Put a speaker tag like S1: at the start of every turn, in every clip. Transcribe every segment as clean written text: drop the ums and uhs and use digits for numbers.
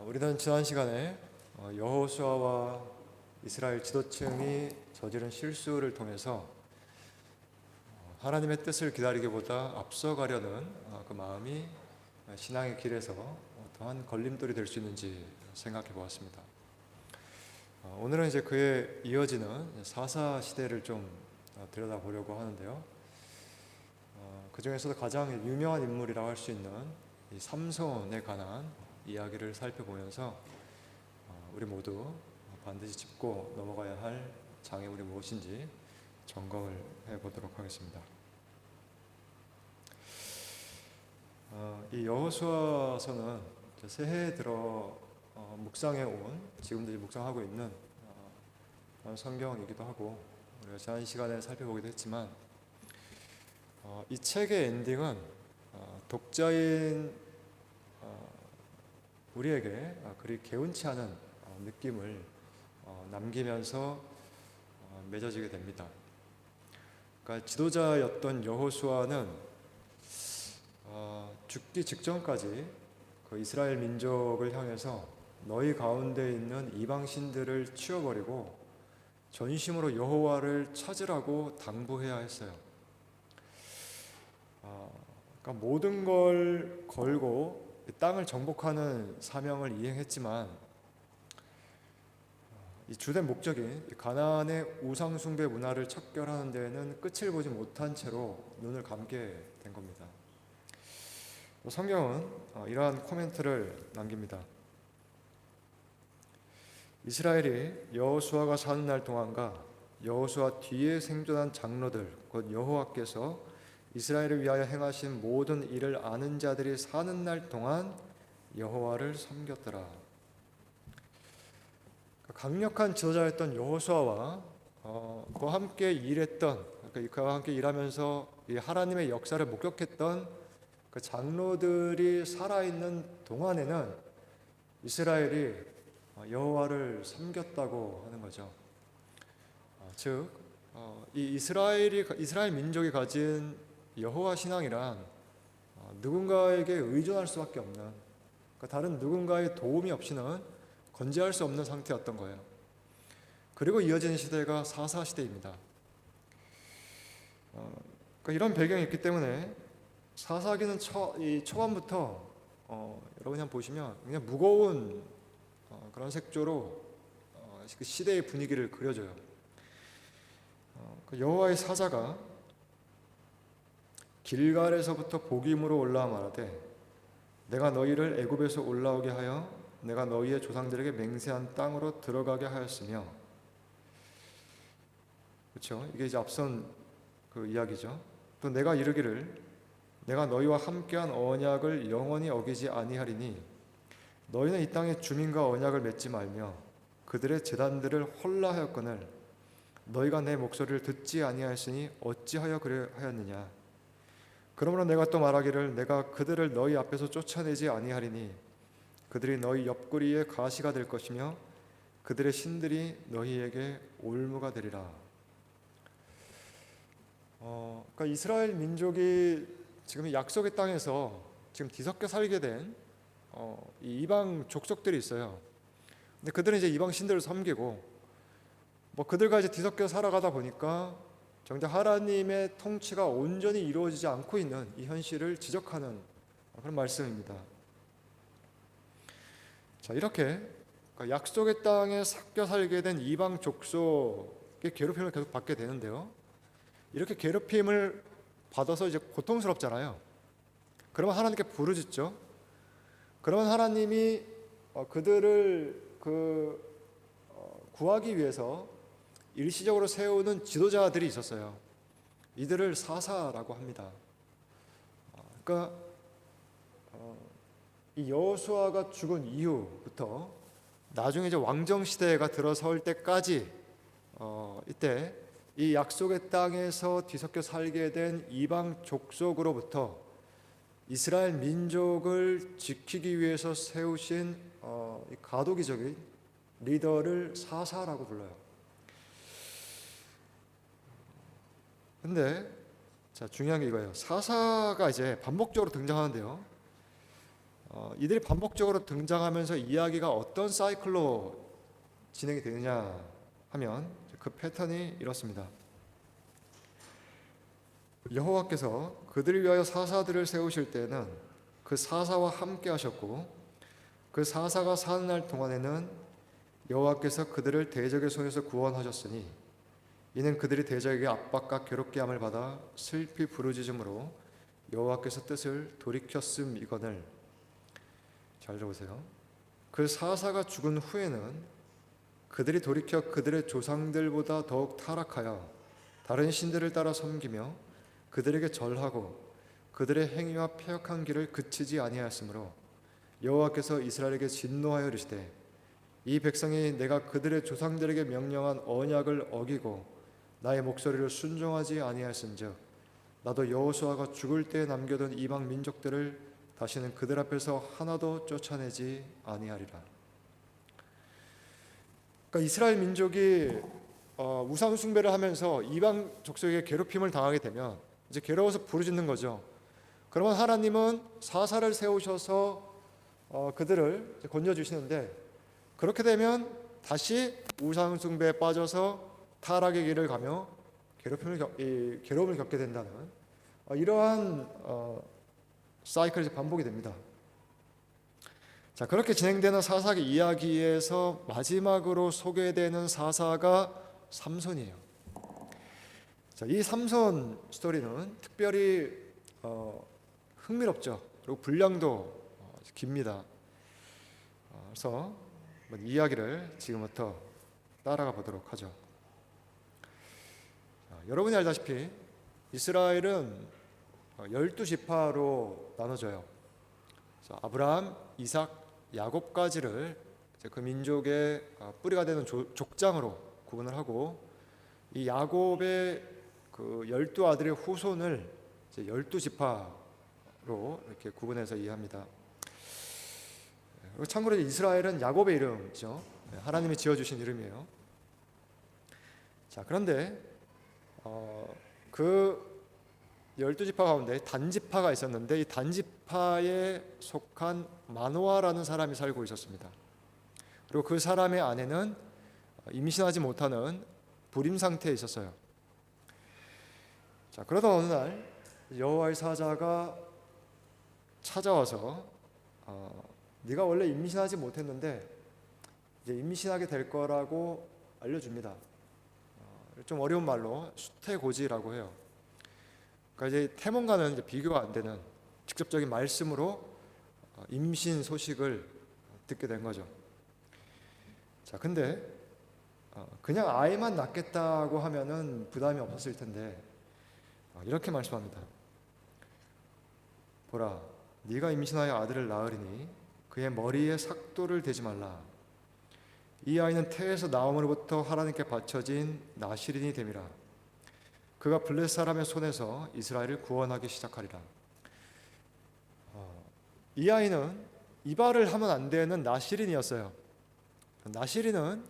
S1: 우리는 지난 시간에 여호수아와 이스라엘 지도층이 저지른 실수를 통해서 하나님의 뜻을 기다리기보다 앞서가려는 그 마음이 신앙의 길에서 어떠한 걸림돌이 될 수 있는지 생각해 보았습니다. 오늘은 이제 그에 이어지는 사사 시대를 좀 들여다보려고 하는데요. 그 중에서도 가장 유명한 인물이라고 할 수 있는 이 삼손에 관한 이야기를 살펴보면서 우리 모두 반드시 짚고 넘어가야 할 장애물이 무엇인지 점검을 해보도록 하겠습니다. 이 여호수아서는 새해 들어 묵상해 온, 지금도 묵상하고 있는 성경이기도 하고, 우리가 지난 시간에 살펴보기도 했지만 이 책의 엔딩은 독자인 우리에게 그리 개운치 않은 느낌을 남기면서 맺어지게 됩니다. 그러니까 지도자였던 여호수아는 죽기 직전까지 그 이스라엘 민족을 향해서 너희 가운데 있는 이방 신들을 치워버리고 전심으로 여호와를 찾으라고 당부해야 했어요. 그러니까 모든 걸 걸고 땅을 정복하는 사명을 이행했지만 이 주된 목적인 가나안의 우상 숭배 문화를 척결하는 데에는 끝을 보지 못한 채로 눈을 감게 된 겁니다. 성경은 이러한 코멘트를 남깁니다. 이스라엘이 여호수아가 사는 날 동안과 여호수아 뒤에 생존한 장로들 곧 여호와께서 이스라엘을 위하여 행하신 모든 일을 아는 자들이 사는 날 동안 여호와를 섬겼더라. 강력한 지도자였던 여호수아와 그와 함께 일했던, 그와 함께 일하면서 이 하나님의 역사를 목격했던 그 장로들이 살아있는 동안에는 이스라엘이 여호와를 섬겼다고 하는 거죠. 즉, 이 이스라엘 민족이 가진 여호와 신앙이란 누군가에게 의존할 수밖에 없는, 그러니까 다른 누군가의 도움이 없이는 건재할 수 없는 상태였던 거예요. 그리고 이어지는 시대가 사사 시대입니다. 그러니까 이런 배경이 있기 때문에 사사기는 초반부터 여러분 그냥 보시면 그냥 무거운 그런 색조로 그 시대의 분위기를 그려줘요. 그 여호와의 사자가 길갈에서부터 복임으로 올라와 말하되 내가 너희를 애굽에서 올라오게 하여 내가 너희의 조상들에게 맹세한 땅으로 들어가게 하였으며, 그렇죠? 이게 이제 앞선 그 이야기죠. 또 내가 이르기를 내가 너희와 함께한 언약을 영원히 어기지 아니하리니 너희는 이 땅의 주민과 언약을 맺지 말며 그들의 제단들을 헐라하였거늘 너희가 내 목소리를 듣지 아니하였으니 어찌하여 그래하였느냐. 그러므로 내가 또 말하기를 내가 그들을 너희 앞에서 쫓아내지 아니하리니 그들이 너희 옆구리에 가시가 될 것이며 그들의 신들이 너희에게 올무가 되리라. 그러니까 이스라엘 민족이 지금 약속의 땅에서 지금 뒤섞여 살게 된 이 이방 족속들이 있어요. 근데 그들은 이제 이방 신들을 섬기고 그들과 이제 뒤섞여 살아가다 보니까 정작 하나님의 통치가 온전히 이루어지지 않고 있는 이 현실을 지적하는 그런 말씀입니다. 자, 이렇게 약속의 땅에 섞여 살게 된 이방 족속의 괴롭힘을 계속 받게 되는데요. 이렇게 괴롭힘을 받아서 이제 고통스럽잖아요. 그러면 하나님께 부르짖죠. 그러면 하나님이 그들을 구하기 위해서 일시적으로 세우는 지도자들이 있었어요. 이들을 사사라고 합니다. 그러니까 이 여호수아가 죽은 이후부터 나중에 이제 왕정 시대가 들어설 때까지 이때 이 약속의 땅에서 뒤섞여 살게 된 이방 족속으로부터 이스라엘 민족을 지키기 위해서 세우신 가도기적인 리더를 사사라고 불러요. 근데 자, 중요한 게 이거예요. 사사가 이제 반복적으로 등장하는데요. 이들이 반복적으로 등장하면서 이야기가 어떤 사이클로 진행이 되느냐 하면 그 패턴이 이렇습니다. 여호와께서 그들을 위하여 사사들을 세우실 때는 그 사사와 함께 하셨고 그 사사가 사는 날 동안에는 여호와께서 그들을 대적의 손에서 구원하셨으니 이는 그들이 대적에게 압박과 괴롭게 함을 받아 슬피 부르짖음으로 여호와께서 뜻을 돌이켰음이거늘. 잘 들어보세요. 그 사사가 죽은 후에는 그들이 돌이켜 그들의 조상들보다 더욱 타락하여 다른 신들을 따라 섬기며 그들에게 절하고 그들의 행위와 패역한 길을 그치지 아니하였으므로 여호와께서 이스라엘에게 진노하여 이르시되 이 백성이 내가 그들의 조상들에게 명령한 언약을 어기고 나의 목소리를 순종하지 아니하였은즉 나도 여호수아가 죽을 때 남겨둔 이방 민족들을 다시는 그들 앞에서 하나도 쫓아내지 아니하리라. 그러니까 이스라엘 민족이 우상 숭배를 하면서 이방 족속에게 괴롭힘을 당하게 되면 이제 괴로워서 부르짖는 거죠. 그러면 하나님은 사사를 세우셔서 그들을 건져 주시는데, 그렇게 되면 다시 우상 숭배에 빠져서 타락의 길을 가며 괴로움을 겪게 된다는 이러한 사이클이 반복이 됩니다. 자, 그렇게 진행되는 사사기 이야기에서 마지막으로 소개되는 사사가 삼손이에요. 자, 이 삼손 스토리는 특별히 흥미롭죠. 그리고 분량도 깁니다. 그래서 이야기를 지금부터 따라가 보도록 하죠. 여러분이 알다시피 이스라엘은 12지파로 나눠져요. 그래서 아브라함, 이삭, 야곱까지를 그 민족의 뿌리가 되는 족장으로 구분을 하고, 이 야곱의 그 12아들의 후손을 12지파로 이렇게 구분해서 이해합니다. 참고로 이스라엘은 야곱의 이름이죠. 하나님이 지어주신 이름이에요. 자, 그런데 그 12지파 가운데 단지파가 있었는데, 이 단지파에 속한 마노아라는 사람이 살고 있었습니다. 그리고 그 사람의 아내는 임신하지 못하는 불임 상태에 있었어요. 자, 그러던 어느 날 여호와의 사자가 찾아와서 네가 원래 임신하지 못했는데 이제 임신하게 될 거라고 알려줍니다. 좀 어려운 말로 수태고지라고 해요. 그러니까 이제 태몽과는 이제 비교가 안 되는 직접적인 말씀으로 임신 소식을 듣게 된 거죠. 자, 근데 그냥 아이만 낳겠다고 하면은 부담이 없었을 텐데 이렇게 말씀합니다. 보라, 네가 임신하여 아들을 낳으리니 그의 머리에 삭도를 대지 말라. 이 아이는 태에서 나옴으로부터 하나님께 바쳐진 나실인이 됨이라. 그가 블레셋 사람의 손에서 이스라엘을 구원하기 시작하리라. 이 아이는 이발을 하면 안 되는 나실인이었어요. 나실인은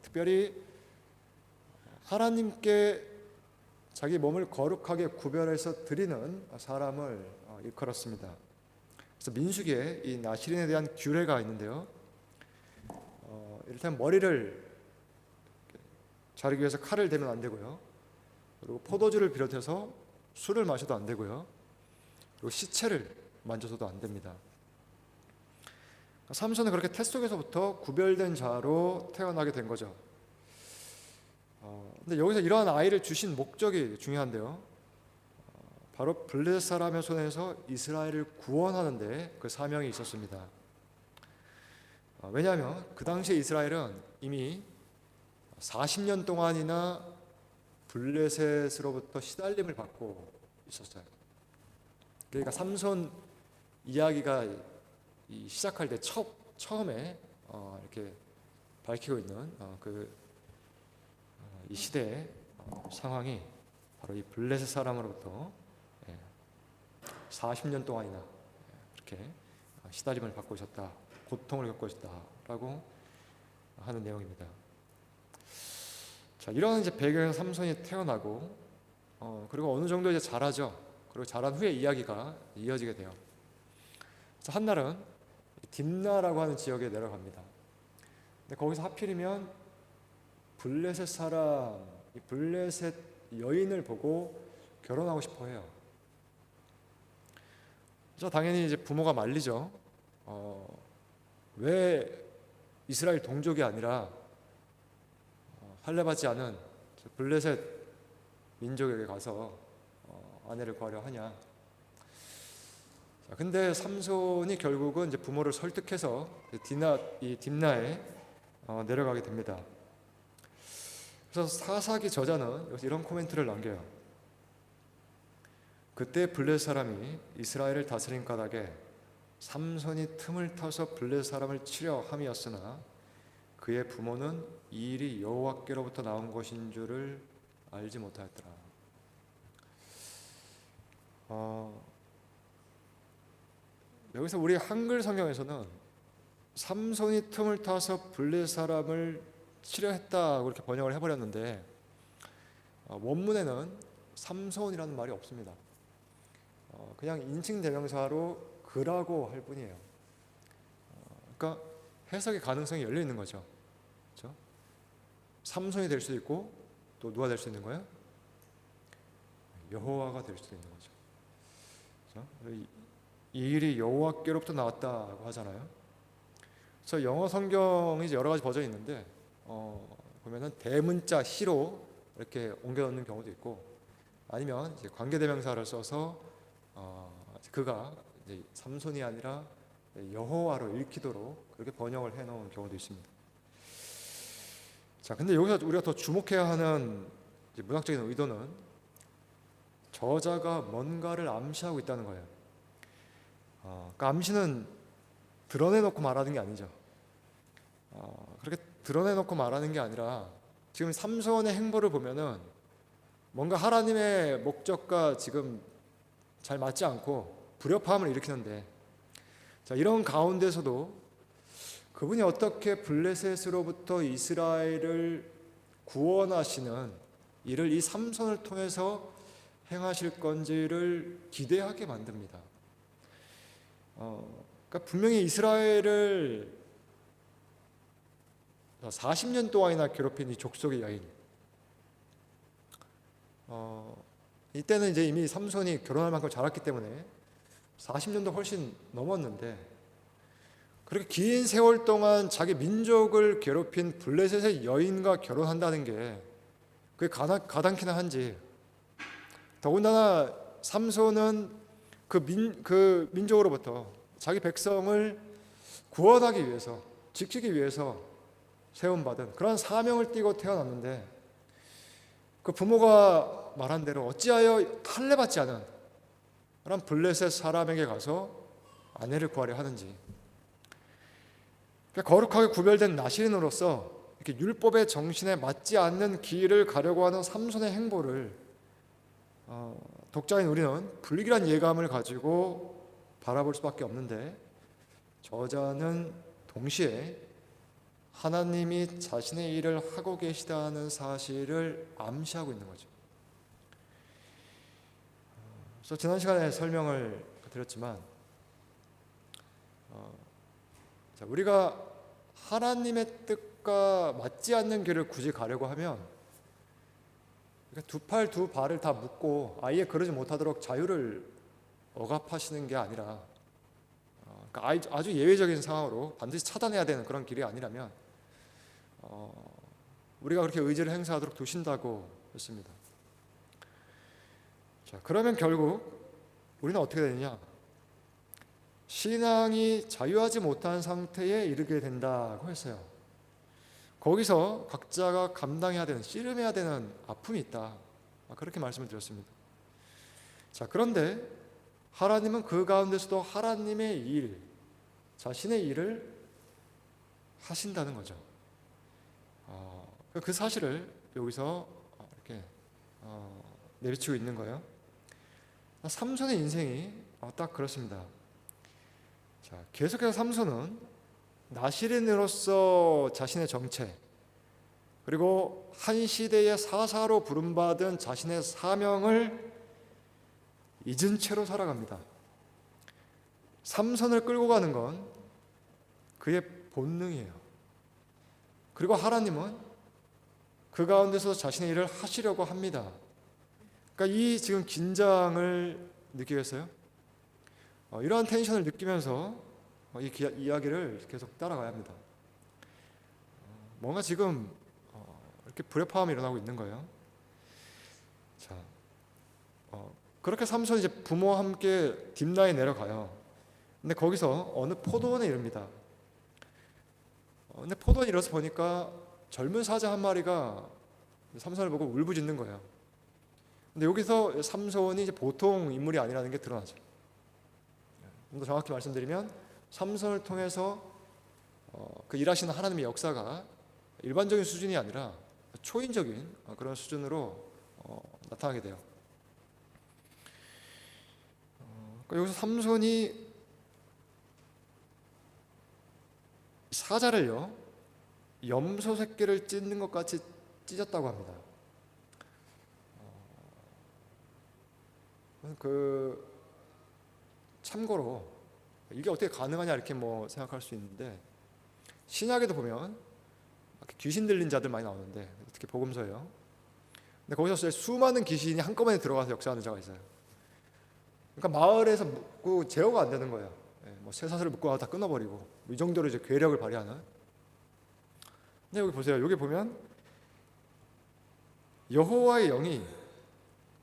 S1: 특별히 하나님께 자기 몸을 거룩하게 구별해서 드리는 사람을 일컬었습니다. 그래서 민수기에 이 나실인에 대한 규례가 있는데요. 이를테면 머리를 자르기 위해서 칼을 대면 안 되고요. 그리고 포도주를 비롯해서 술을 마셔도 안 되고요. 그리고 시체를 만져서도 안 됩니다. 삼손은 그렇게 태 속에서부터 구별된 자로 태어나게 된 거죠. 근데 여기서 이러한 아이를 주신 목적이 중요한데요. 바로 블레셋 사람의 손에서 이스라엘을 구원하는 데 그 사명이 있었습니다. 왜냐하면 그 당시에 이스라엘은 이미 40년 동안이나 블레셋으로부터 시달림을 받고 있었어요. 그러니까 삼손 이야기가 시작할 때 처음에 이렇게 밝히고 있는 이 시대의 상황이 바로 이 블레셋 사람으로부터 40년 동안이나 이렇게 시달림을 받고 있었다, 고통을 겪고 있었다라고 하는 내용입니다. 자, 이런 이제 배경에서 삼손이 태어나고 그리고 어느 정도 이제 자라죠. 그리고 자란 후에 이야기가 이어지게 돼요. 그래서 한날은 딥나라고 하는 지역에 내려갑니다. 근데 거기서 하필이면 블레셋 사람, 이 블레셋 여인을 보고 결혼하고 싶어 해요. 그래서 당연히 이제 부모가 말리죠. 왜 이스라엘 동족이 아니라 할례받지 않은 블레셋 민족에게 가서 아내를 구하려 하냐. 근데 삼손이 결국은 이제 부모를 설득해서 딥나에 내려가게 됩니다. 그래서 사사기 저자는 여기서 이런 코멘트를 남겨요. 그때 블레셋 사람이 이스라엘을 다스린 까닭에 삼손이 틈을 타서 블레셋 사람을 치려 함이었으나 그의 부모는 이 일이 여호와께로부터 나온 것인 줄을 알지 못하였더라. 여기서 우리 한글 성경에서는 삼손이 틈을 타서 블레셋 사람을 치려 했다고 이렇게 번역을 해버렸는데 원문에는 삼손이라는 말이 없습니다. 그냥 인칭 대명사로 그라고 할 뿐이에요. 그러니까 해석의 가능성이 열려 있는 거죠. 그렇죠? 삼손이 될 수도 있고 또 누가 될 수 있는 거예요? 여호와가 될 수도 있는 거죠. 그렇죠? 이 일이 여호와께로부터 나왔다고 하잖아요. 그래서 영어 성경이 이제 여러 가지 버전이 있는데 보면은 대문자 히로 이렇게 옮겨 넣는 경우도 있고 아니면 이제 관계대명사를 써서 그가 이제 삼손이 아니라 여호와로 읽히도록 그렇게 번역을 해놓은 경우도 있습니다. 자, 근데 여기서 우리가 더 주목해야 하는 이제 문학적인 의도는 저자가 뭔가를 암시하고 있다는 거예요. 그러니까 암시는 드러내놓고 말하는 게 아니죠. 그렇게 드러내놓고 말하는 게 아니라 지금 삼손의 행보를 보면은 뭔가 하나님의 목적과 지금 잘 맞지 않고 불협화음을 일으키는데, 자, 이런 가운데서도 그분이 어떻게 블레셋으로부터 이스라엘을 구원하시는 일을 이 삼손을 통해서 행하실 건지를 기대하게 만듭니다. 그러니까 분명히 이스라엘을 40년 동안이나 괴롭힌 이 족속의 여인, 이때는 이제 이미 삼손이 결혼할 만큼 자랐기 때문에 40년도 훨씬 넘었는데, 그렇게 긴 세월 동안 자기 민족을 괴롭힌 블레셋의 여인과 결혼한다는 게 그게 가당키나 한지. 더군다나 삼손은 그 민족으로부터 자기 백성을 구원하기 위해서, 지키기 위해서 세움받은 그런 사명을 띠고 태어났는데, 그 부모가 말한 대로 어찌하여 할례받지 않은 그런 블레셋 사람에게 가서 아내를 구하려 하는지. 거룩하게 구별된 나시린으로서 이렇게 율법의 정신에 맞지 않는 길을 가려고 하는 삼손의 행보를 독자인 우리는 불길한 예감을 가지고 바라볼 수밖에 없는데, 저자는 동시에 하나님이 자신의 일을 하고 계시다는 사실을 암시하고 있는 거죠. 그래서 지난 시간에 설명을 드렸지만, 우리가 하나님의 뜻과 맞지 않는 길을 굳이 가려고 하면 두 팔 두 발을 다 묶고 아예 그러지 못하도록 자유를 억압하시는 게 아니라, 그러니까 아주 예외적인 상황으로 반드시 차단해야 되는 그런 길이 아니라면 우리가 그렇게 의지를 행사하도록 두신다고 했습니다. 자, 그러면 결국 우리는 어떻게 되느냐? 신앙이 자유하지 못한 상태에 이르게 된다고 했어요. 거기서 각자가 감당해야 되는, 씨름해야 되는 아픔이 있다, 그렇게 말씀을 드렸습니다. 자, 그런데 하나님은 그 가운데서도 하나님의 일, 자신의 일을 하신다는 거죠. 그 사실을 여기서 이렇게 내비치고 있는 거예요. 삼손의 인생이 딱 그렇습니다. 자, 계속해서 삼손은 나시린으로서 자신의 정체, 그리고 한 시대의 사사로 부름받은 자신의 사명을 잊은 채로 살아갑니다. 삼손을 끌고 가는 건 그의 본능이에요. 그리고 하나님은 그 가운데서 자신의 일을 하시려고 합니다. 그러니까 이 지금 긴장을 느끼겠어요? 이러한 텐션을 느끼면서 이 이야기를 계속 따라가야 합니다. 뭔가 지금 이렇게 불협화음이 일어나고 있는 거예요. 자, 그렇게 삼손이 이제 부모와 함께 딥나에 내려가요. 근데 거기서 어느 포도원에 이릅니다. 근데 포도원에 이뤄서 보니까 젊은 사자 한 마리가 삼손을 보고 울부짖는 거예요. 근데 여기서 삼손이 이제 보통 인물이 아니라는 게 드러나죠. 좀 더 정확히 말씀드리면 삼손을 통해서 그 일하시는 하나님의 역사가 일반적인 수준이 아니라 초인적인 그런 수준으로 나타나게 돼요. 그러니까 여기서 삼손이 사자를요 염소 새끼를 찢는 것 같이 찢었다고 합니다. 참고로 이게 어떻게 가능하냐 이렇게 생각할 수 있는데, 신약에도 보면 귀신 들린 자들 많이 나오는데, 특히 복음서예요. 근데 거기서 수많은 귀신이 한꺼번에 들어가서 역사하는 자가 있어요. 그러니까 마을에서 묶고 제어가 안 되는 거예요. 쇠사슬을 묶고 다 끊어버리고 이 정도로 이제 괴력을 발휘하는. 근데 여기 보세요. 여기 보면 여호와의 영이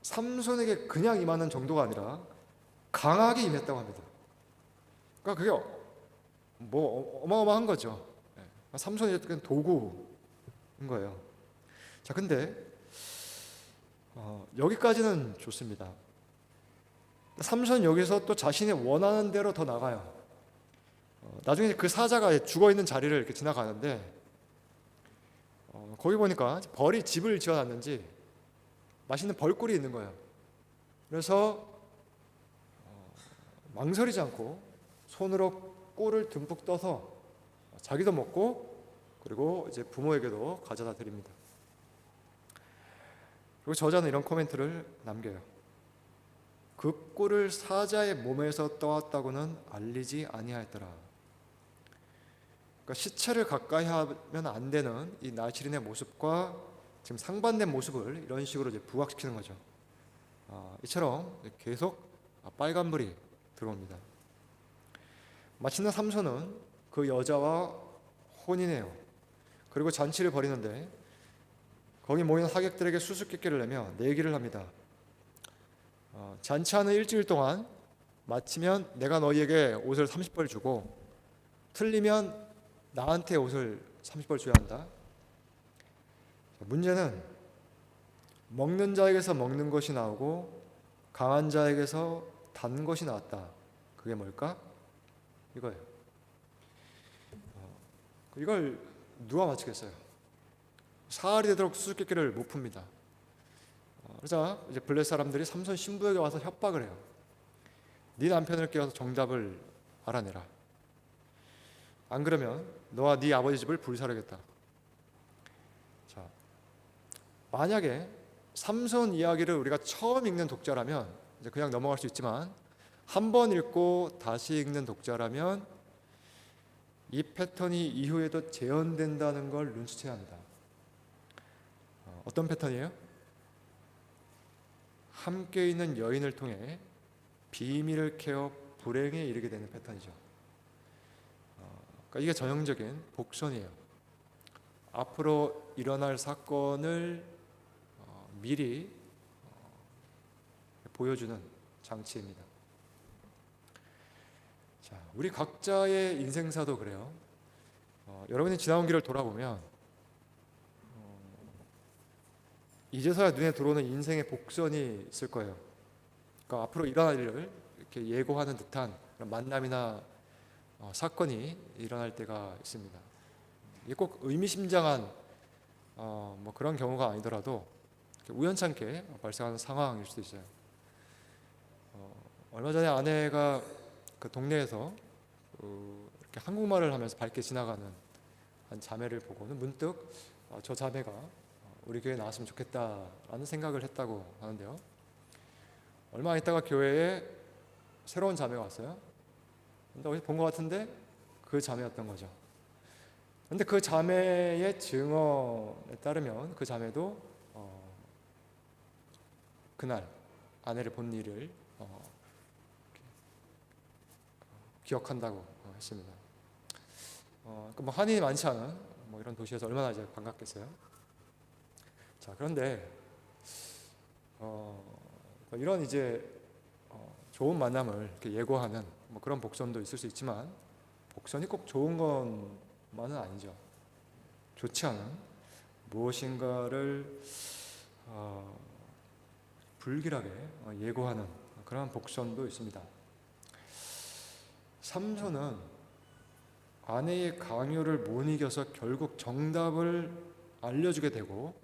S1: 삼손에게 그냥 임하는 정도가 아니라 강하게 임했다고 합니다. 그러니까 그게 어마어마한 거죠. 삼손이 그냥 도구인 거예요. 자, 근데 여기까지는 좋습니다. 삼손 여기서 또 자신이 원하는 대로 더 나가요. 나중에 그 사자가 죽어 있는 자리를 이렇게 지나가는데 거기 보니까 벌이 집을 지어놨는지 맛있는 벌꿀이 있는 거예요. 그래서 망설이지 않고 손으로 꿀을 듬뿍 떠서 자기도 먹고 그리고 이제 부모에게도 가져다 드립니다. 그리고 저자는 이런 코멘트를 남겨요. 그 꿀을 사자의 몸에서 떠왔다고는 알리지 아니하였더라. 그러니까 시체를 가까이 하면 안 되는 이 나실인의 모습과 지금 상반된 모습을 이런 식으로 이제 부각시키는 거죠. 이처럼 계속 빨간불이 들어옵니다. 마침내 삼손은 그 여자와 혼인해요. 그리고 잔치를 벌이는데 거기 모인 하객들에게 수수께끼를 내며 내기를 합니다. 잔치하는 일주일 동안 마치면 내가 너희에게 옷을 30벌 주고 틀리면 나한테 옷을 30벌 줘야 한다. 문제는 먹는 자에게서 먹는 것이 나오고 강한 자에게서 단 것이 나왔다. 그게 뭘까? 이거예요. 이걸 누가 맞히겠어요? 사흘이 되도록 수수께끼를 못 풉니다. 그러자 이제 블레 사람들이 삼손 신부에게 와서 협박을 해요. 네 남편을 깨워서 정답을 알아내라. 안 그러면 너와 네 아버지 집을 불사르겠다. 자, 만약에 삼손 이야기를 우리가 처음 읽는 독자라면 이제 그냥 넘어갈 수 있지만 한 번 읽고 다시 읽는 독자라면 이 패턴이 이후에도 재현된다는 걸 눈치채야 합니다. 어떤 패턴이에요? 함께 있는 여인을 통해 비밀을 캐어 불행에 이르게 되는 패턴이죠. 그러니까 이게 전형적인 복선이에요. 앞으로 일어날 사건을 미리 보여주는 장치입니다. 자, 우리 각자의 인생사도 그래요. 여러분이 지나온 길을 돌아보면 이제서야 눈에 들어오는 인생의 복선이 있을 거예요. 그러니까 앞으로 일어날 일을 이렇게 예고하는 듯한 그런 만남이나 사건이 일어날 때가 있습니다. 이게 꼭 의미심장한 그런 경우가 아니더라도 우연찮게 발생하는 상황일 수도 있어요. 얼마 전에 아내가 그 동네에서 이렇게 한국말을 하면서 밝게 지나가는 한 자매를 보고는 문득 저 자매가 우리 교회에 나왔으면 좋겠다라는 생각을 했다고 하는데요. 얼마 안 있다가 교회에 새로운 자매가 왔어요. 근데 어디서 본 것 같은데 그 자매였던 거죠. 근데 그 자매의 증언에 따르면 그 자매도 그날 아내를 본 일을 기억한다고 했습니다. 뭐 한인이 많지 않은 뭐 이런 도시에서 얼마나 이제 반갑겠어요. 자, 그런데 이런 이제 좋은 만남을 이렇게 예고하는 뭐 그런 복선도 있을 수 있지만, 복선이 꼭 좋은 것만은 아니죠. 좋지 않은 무엇인가를 불길하게 예고하는 그런 복선도 있습니다. 삼손은 아내의 강요를 못 이겨서 결국 정답을 알려주게 되고,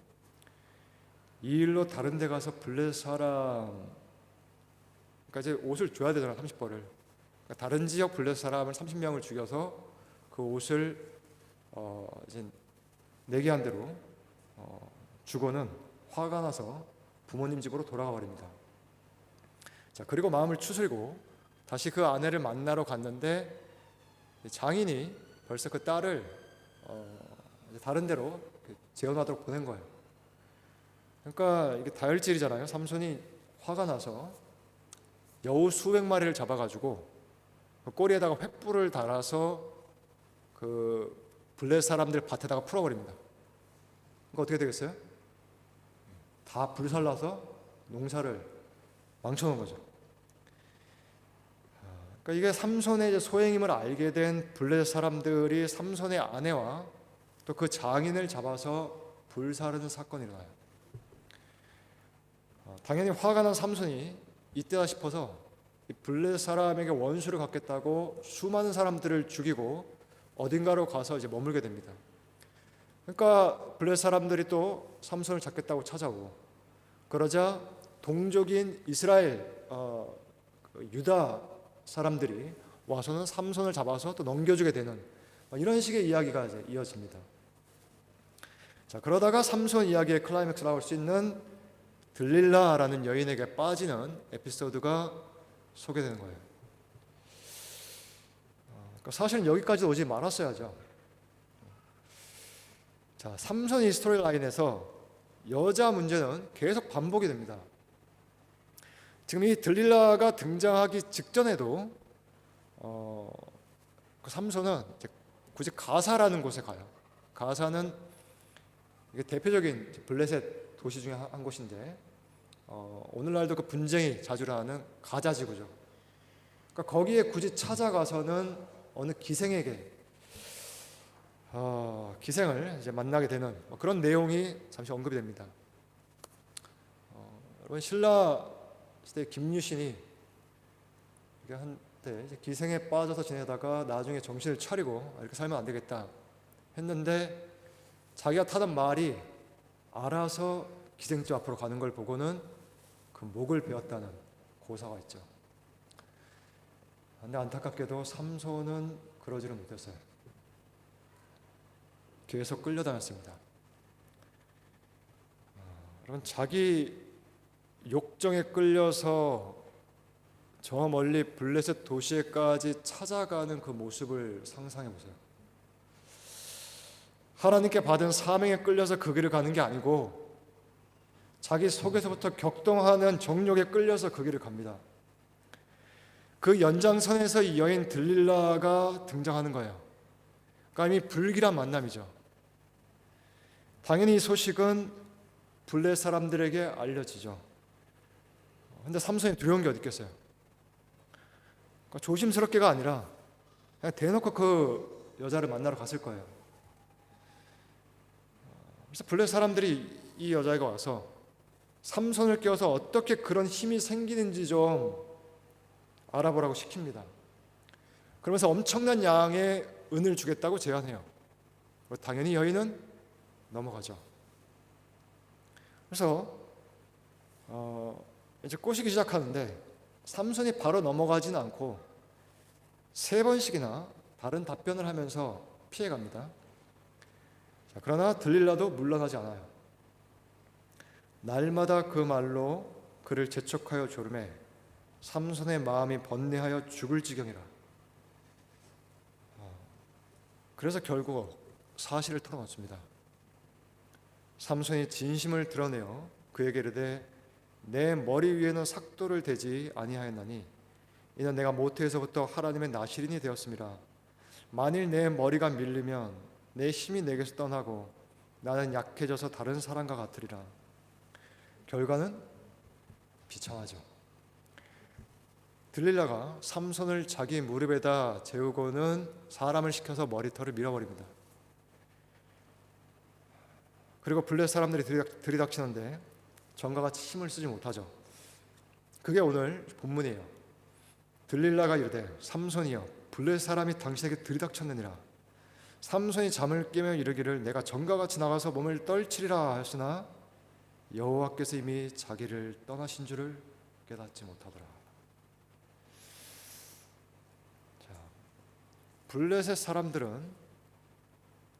S1: 이 일로 다른 데 가서 블레셋 사람, 그러니까 이제 옷을 줘야 되잖아, 30벌을. 그러니까 다른 지역 블레셋 사람을 30명을 죽여서 그 옷을 이제 내게 한 대로 주고는 화가 나서 부모님 집으로 돌아가 버립니다. 자, 그리고 마음을 추스리고 다시 그 아내를 만나러 갔는데, 장인이 벌써 그 딸을 다른 데로 재혼하도록 보낸 거예요. 그러니까 이게 다혈질이잖아요. 삼손이 화가 나서 여우 수백 마리를 잡아가지고 그 꼬리에다가 횃불을 달아서 그 블레셋 사람들 밭에다가 풀어버립니다. 그러니까 어떻게 되겠어요? 다 불살라서 농사를 망쳐놓은 거죠. 그러니까 이게 삼손의 이제 소행임을 알게 된 블레셋 사람들이 삼손의 아내와 또 그 장인을 잡아서 불사르는 사건이 일어나요. 당연히 화가 난 삼손이 이때다 싶어서 블레셋 사람에게 원수를 갚겠다고 수많은 사람들을 죽이고 어딘가로 가서 이제 머물게 됩니다. 그러니까 블레셋 사람들이 또 삼손을 잡겠다고 찾아오고, 그러자 동족인 이스라엘 유다 사람들이 와서는 삼손을 잡아서 또 넘겨주게 되는 이런 식의 이야기가 이제 이어집니다. 자, 그러다가 삼손 이야기의 클라이맥스라고 할 수 있는 들릴라라는 여인에게 빠지는 에피소드가 소개되는 거예요. 그러니까 사실은 여기까지 오지 말았어야죠. 자, 삼손 이 스토리 라인에서 여자 문제는 계속 반복이 됩니다. 지금 이 들릴라가 등장하기 직전에도 그 삼손은 굳이 가사라는 곳에 가요. 가사는 이게 대표적인 블레셋 도시 중에 한 곳인데, 오늘날도 그 분쟁이 자주 일어나는 가자 지구죠. 그러니까 거기에 굳이 찾아가서는 어느 기생에게 기생을 이제 만나게 되는 그런 내용이 잠시 언급이 됩니다. 여러분, 신라 시대 김유신이 한때 이제 기생에 빠져서 지내다가 나중에 정신을 차리고 이렇게 살면 안 되겠다 했는데, 자기가 타던 말이 알아서 기생집 앞으로 가는 걸 보고는 그 목을 베었다는 고사가 있죠. 근데 안타깝게도 삼손은 그러지를 못했어요. 계속 끌려다녔습니다. 여러분, 자기 욕정에 끌려서 저 멀리 블레셋 도시에까지 찾아가는 그 모습을 상상해 보세요. 하나님께 받은 사명에 끌려서 그 길을 가는 게 아니고 자기 속에서부터 격동하는 정욕에 끌려서 그 길을 갑니다. 그 연장선에서 이 여인 들릴라가 등장하는 거예요. 그러니까 이미 불길한 만남이죠. 당연히 이 소식은 블레셋 사람들에게 알려지죠. 근데 삼손이 두려운 게 어디 있겠어요? 그러니까 조심스럽게가 아니라 그냥 대놓고 그 여자를 만나러 갔을 거예요. 그래서 블레셋 사람들이 이 여자애가 와서 삼손을 깨워서 어떻게 그런 힘이 생기는지 좀 알아보라고 시킵니다. 그러면서 엄청난 양의 은을 주겠다고 제안해요. 당연히 여인은 넘어가죠. 그래서 이제 꼬시기 시작하는데, 삼손이 바로 넘어가지는 않고 3번씩이나 다른 답변을 하면서 피해갑니다. 자, 그러나 들릴라도 물러나지 않아요. 날마다 그 말로 그를 재촉하여 조르매 삼손의 마음이 번뇌하여 죽을 지경이라. 그래서 결국 사실을 털어놓습니다. 삼손이 진심을 드러내어 그에게 이르되 내 머리 위에는 삭도를 대지 아니하였나니 이는 내가 모태에서부터 하나님의 나실인이 되었음이라. 만일 내 머리가 밀리면 내 힘이 내게서 떠나고 나는 약해져서 다른 사람과 같으리라. 결과는 비참하죠. 들릴라가 삼손을 자기 무릎에다 재우고는 사람을 시켜서 머리털을 밀어버립니다. 그리고 블레셋 사람들이 들이닥치는데 전과 같이 힘을 쓰지 못하죠. 그게 오늘 본문이에요. 들릴라가 이르되 삼손이여 블레셋 사람이 당신에게 들이닥쳤느니라. 삼손이 잠을 깨며 이르기를 내가 전과 같이 나가서 몸을 떨치리라 하였으나 여호와께서 이미 자기를 떠나신 줄을 깨닫지 못하더라. 자, 블레셋 사람들은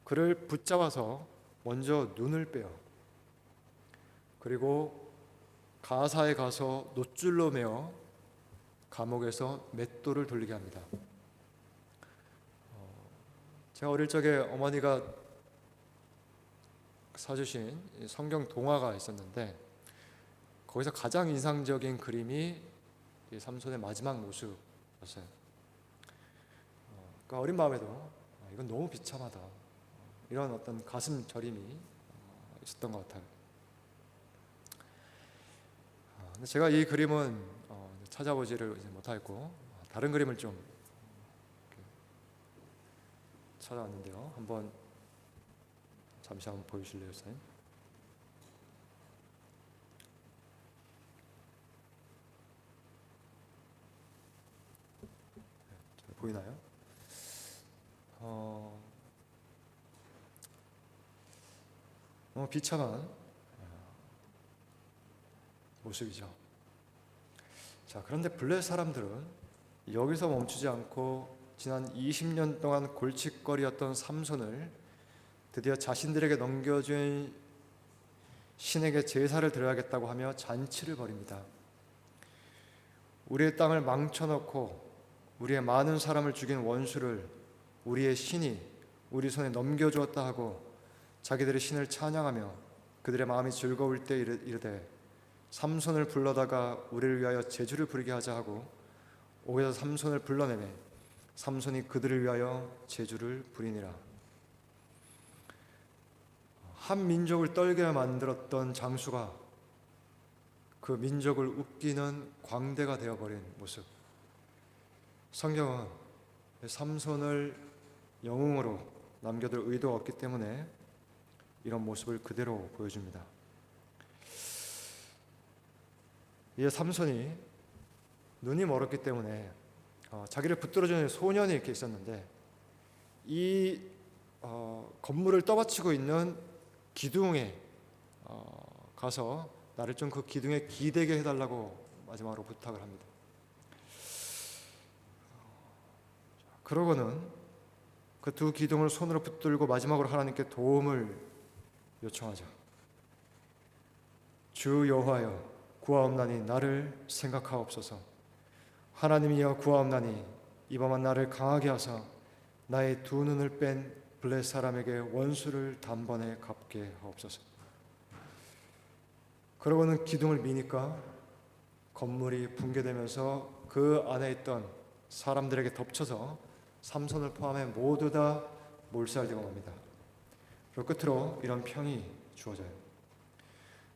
S1: 그를 붙잡아서 먼저 눈을 빼요. 그리고 가사에 가서 노줄로 매어 감옥에서 맷돌을 돌리게 합니다. 제가 어릴 적에 어머니가 사주신 성경 동화가 있었는데 거기서 가장 인상적인 그림이 삼손의 마지막 모습이었어요. 그러니까 어린 마음에도 이건 너무 비참하다, 이런 어떤 가슴 저림이 있었던 것 같아요. 근데 제가 이 그림은 찾아보지를 못하겠고 다른 그림을 좀 찾아왔는데요. 잠시 한번 보여주실래요, 선생님? 보이나요? 비참한 모습이죠. 자, 그런데 블레셋 사람들은 여기서 멈추지 않고 지난 20년 동안 골칫거리였던 삼손을 드디어 자신들에게 넘겨준 신에게 제사를 드려야겠다고 하며 잔치를 벌입니다. 우리의 땅을 망쳐놓고 우리의 많은 사람을 죽인 원수를 우리의 신이 우리 손에 넘겨주었다 하고 자기들의 신을 찬양하며 그들의 마음이 즐거울 때 이르되 삼손을 불러다가 우리를 위하여 제주를 부리게 하자 하고 옥에서 삼손을 불러내매 삼손이 그들을 위하여 제주를 부리니라. 한 민족을 떨게 만들었던 장수가 그 민족을 웃기는 광대가 되어버린 모습. 성경은 삼손을 영웅으로 남겨둘 의도가 없기 때문에 이런 모습을 그대로 보여줍니다. 이에 삼손이 눈이 멀었기 때문에 자기를 붙들어주는 소년이 이렇게 있었는데 이 건물을 떠받치고 있는 기둥에 가서 나를 좀 그 기둥에 기대게 해달라고 마지막으로 부탁을 합니다. 그러고는 그 두 기둥을 손으로 붙들고 마지막으로 하나님께 도움을 요청하자. 주 여호와여 구하옵나니 나를 생각하옵소서. 하나님이여 구하옵나니 이밤만 나를 강하게 하사 나의 두 눈을 뺀 블레셋 사람에게 원수를 단번에 갚게 하옵소서. 그러고는 기둥을 미니까 건물이 붕괴되면서 그 안에 있던 사람들에게 덮쳐서 삼손을 포함해 모두 다 몰살되고 맙니다. 그리고 끝으로 이런 평이 주어져요.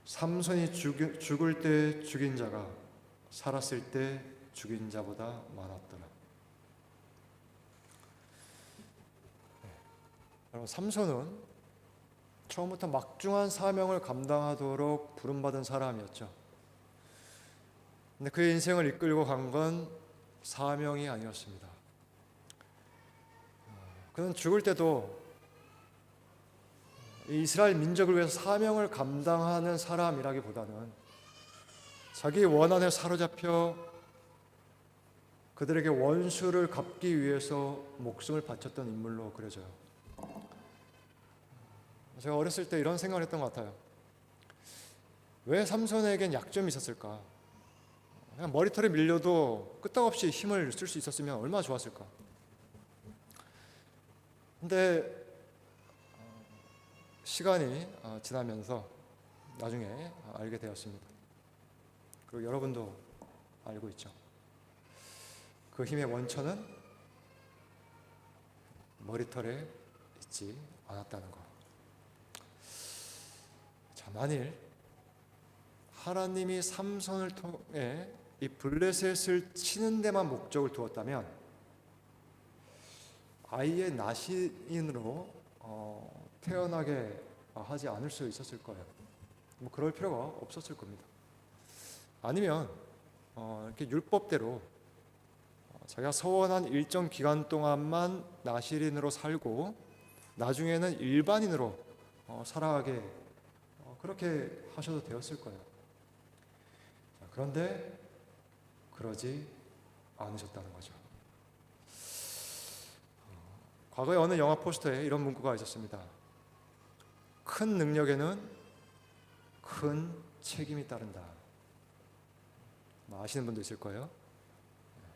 S1: 삼손이 죽을 때 죽인 자가 살았을 때 죽인 자보다 많았더라. 여러분, 삼손은 처음부터 막중한 사명을 감당하도록 부름받은 사람이었죠. 근데 그의 인생을 이끌고 간 건 사명이 아니었습니다. 그는 죽을 때도 이스라엘 민족을 위해서 사명을 감당하는 사람이라기보다는 자기 원한에 사로잡혀 그들에게 원수를 갚기 위해서 목숨을 바쳤던 인물로 그려져요. 제가 어렸을 때 이런 생각을 했던 것 같아요. 왜 삼손에겐 약점이 있었을까? 그냥 머리털에 밀려도 끄떡없이 힘을 쓸 수 있었으면 얼마나 좋았을까? 근데 시간이 지나면서 나중에 알게 되었습니다. 그리고 여러분도 알고 있죠. 그 힘의 원천은 머리털에 있지 않았다는 것. 자, 만일 하나님이 삼손을 통해 이 블레셋을 치는 데만 목적을 두었다면 아이의 나시인으로 태어나게 하지 않을 수 있었을 거예요. 뭐 그럴 필요가 없었을 겁니다. 아니면 이렇게 율법대로 자기가 서원한 일정 기간 동안만 나시린으로 살고 나중에는 일반인으로 살아가게 그렇게 하셔도 되었을 거예요. 그런데 그러지 않으셨다는 거죠. 과거에 어느 영화 포스터에 이런 문구가 있었습니다. 큰 능력에는 큰 책임이 따른다. 아시는 분도 있을 거예요.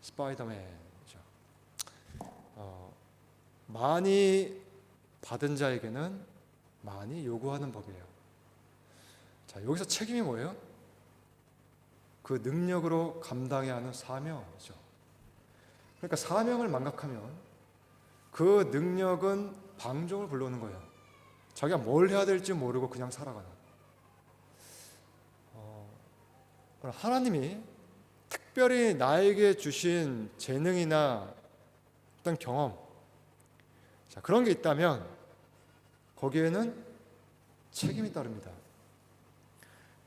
S1: 스파이더맨이죠. 많이 받은 자에게는 많이 요구하는 법이에요. 자, 여기서 책임이 뭐예요? 그 능력으로 감당해야 하는 사명이죠. 그러니까 사명을 망각하면 그 능력은 방종을 불러오는 거예요. 자기가 뭘 해야 될지 모르고 그냥 살아가는. 하나님이 특별히 나에게 주신 재능이나 어떤 경험, 자, 그런 게 있다면 거기에는 책임이 따릅니다.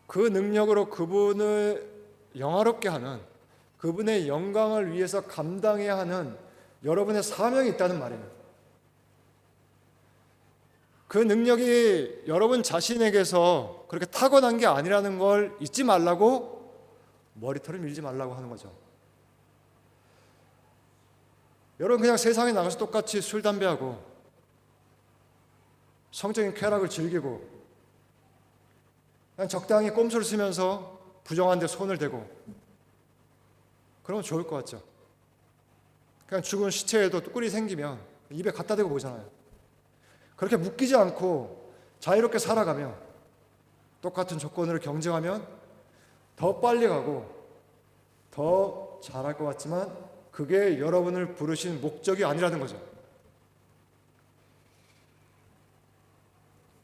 S1: 그 능력으로 그분을 영화롭게 하는, 그분의 영광을 위해서 감당해야 하는 여러분의 사명이 있다는 말이에요. 그 능력이 여러분 자신에게서 그렇게 타고난 게 아니라는 걸 잊지 말라고 머리털을 밀지 말라고 하는 거죠. 여러분 그냥 세상에 나가서 똑같이 술, 담배하고 성적인 쾌락을 즐기고 그냥 적당히 꼼수를 쓰면서 부정한 데 손을 대고 그러면 좋을 것 같죠. 그냥 죽은 시체에도 꿀이 생기면 입에 갖다 대고 보잖아요. 그렇게 묶이지 않고 자유롭게 살아가며 똑같은 조건으로 경쟁하면 더 빨리 가고 더 잘할 것 같지만 그게 여러분을 부르신 목적이 아니라는 거죠.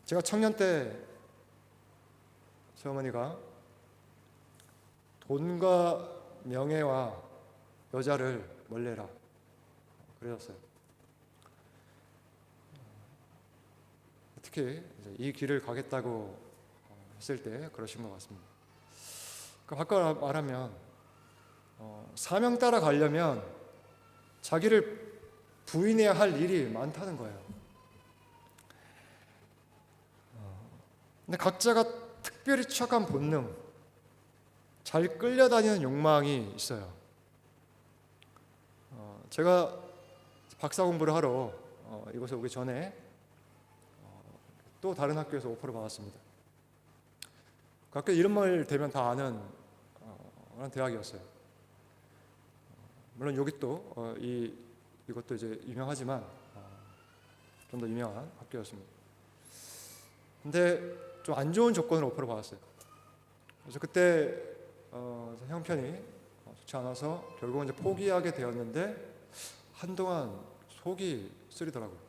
S1: 제가 청년 때 시어머니가 돈과 명예와 여자를 멀리해라 그러셨어요. 특히 이 길을 가겠다고 했을 때 그러신 것 같습니다. 바꿔 말하면 사명 따라 가려면 자기를 부인해야 할 일이 많다는 거예요. 근데 각자가 특별히 취약한 본능, 잘 끌려다니는 욕망이 있어요. 제가 박사 공부를 하러 이곳에 오기 전에 또 다른 학교에서 오퍼를 받았습니다. 그 학교 이름을 대면 다 아는 그런 대학이었어요. 물론 여기 또 이것도 이제 유명하지만 좀 더 유명한 학교였습니다. 근데 좀 안 좋은 조건으로 오퍼를 받았어요. 그래서 그때 형편이 좋지 않아서 결국은 이제 포기하게 되었는데 한동안 속이 쓰리더라고요.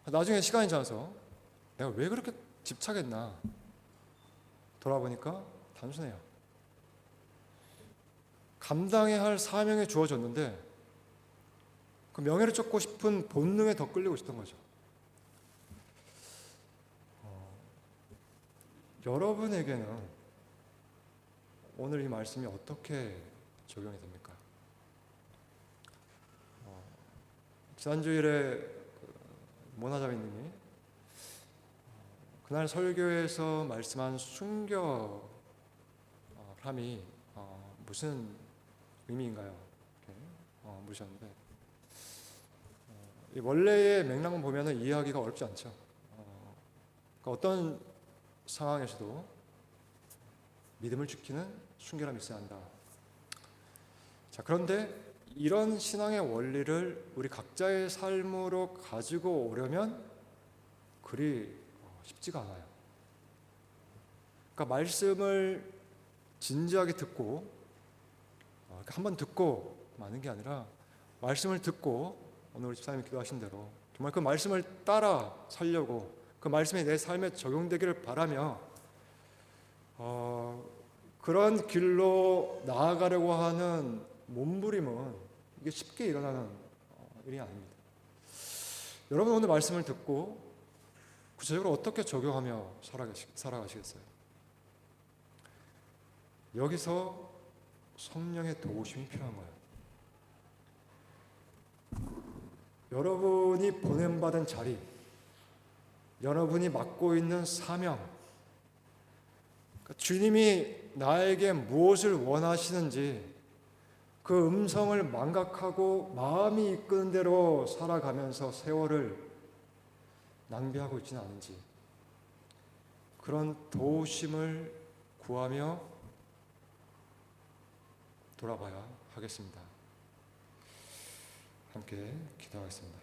S1: 나중에 시간이 지나서 내가 왜 그렇게 집착했나 돌아보니까 단순해요. 감당해야 할 사명이 주어졌는데 그 명예를 쫓고 싶은 본능에 더 끌리고 있었던 거죠. 여러분에게는 오늘 이 말씀이 어떻게 적용이 됩니까? 지난주일에 모나자매님이 그날 설교에서 말씀한 순결함이 무슨 의미인가요? 이렇게 물으셨는데 이 원래의 맥락만 보면 이해하기가 어렵지 않죠. 그러니까 어떤 상황에서도 믿음을 지키는 순결함이 있어야 한다. 자, 그런데 이런 신앙의 원리를 우리 각자의 삶으로 가지고 오려면 그리 쉽지가 않아요. 그러니까 말씀을 진지하게 듣고 한번 듣고 마는 게 아니라 말씀을 듣고 오늘 우리 집사님이 기도하신 대로 정말 그 말씀을 따라 살려고 그 말씀이 내 삶에 적용되기를 바라며 그런 길로 나아가려고 하는 몸부림은 이게 쉽게 일어나는 일이 아닙니다. 여러분 오늘 말씀을 듣고 구체적으로 어떻게 적용하며 살아가시겠어요? 여기서 성령의 도우심이 필요한 거예요. 여러분이 보냄받은 자리, 여러분이 맡고 있는 사명, 그러니까 주님이 나에게 무엇을 원하시는지 그 음성을 망각하고 마음이 이끄는 대로 살아가면서 세월을 낭비하고 있지는 않은지 그런 도우심을 구하며 돌아봐야 하겠습니다. 함께 기도하겠습니다.